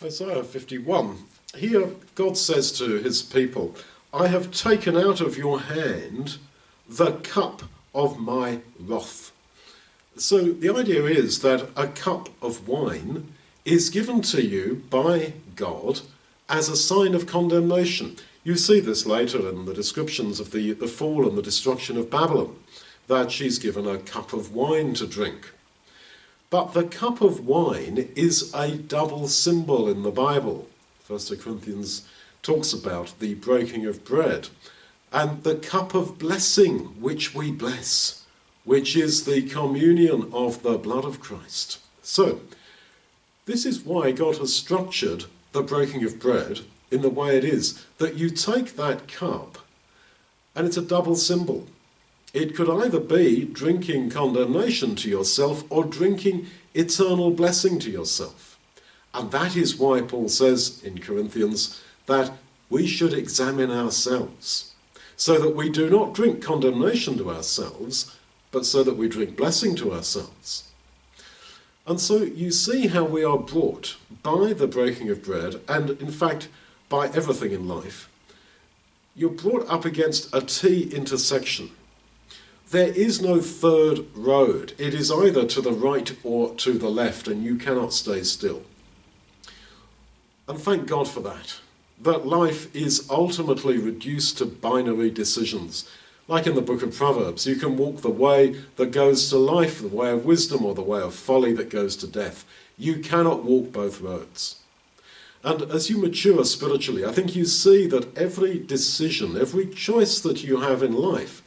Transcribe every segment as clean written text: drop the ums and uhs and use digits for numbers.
Isaiah 51. Here God says to his people, I have taken out of your hand the cup of my wrath. So the idea is that a cup of wine is given to you by God as a sign of condemnation. You see this later in the descriptions of the fall and the destruction of Babylon, that she's given a cup of wine to drink. But the cup of wine is a double symbol in the Bible. 1 Corinthians talks about the breaking of bread and the cup of blessing which we bless, which is the communion of the blood of Christ. So, this is why God has structured the breaking of bread in the way it is, that you take that cup and it's a double symbol. It could either be drinking condemnation to yourself or drinking eternal blessing to yourself. And that is why Paul says in Corinthians that we should examine ourselves, so that we do not drink condemnation to ourselves, but so that we drink blessing to ourselves. And so you see how we are brought by the breaking of bread, and in fact by everything in life, you're brought up against a T intersection. There is no third road. It is either to the right or to the left, and you cannot stay still. And thank God for that. That life is ultimately reduced to binary decisions. Like in the book of Proverbs, you can walk the way that goes to life, the way of wisdom, or the way of folly that goes to death. You cannot walk both roads. And as you mature spiritually, I think you see that every decision, every choice that you have in life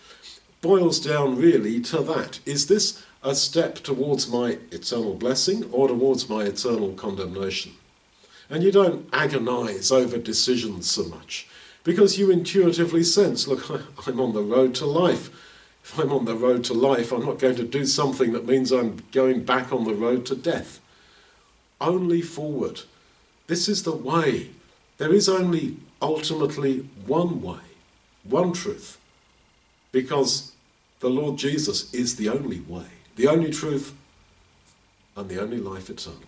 boils down really to that. Is this a step towards my eternal blessing or towards my eternal condemnation? And you don't agonize over decisions so much, because you intuitively sense, look, I'm on the road to life. If I'm on the road to life, I'm not going to do something that means I'm going back on the road to death. Only forward. This is the way. There is only ultimately one way, one truth, because the Lord Jesus is the only way, the only truth, and the only life eternal.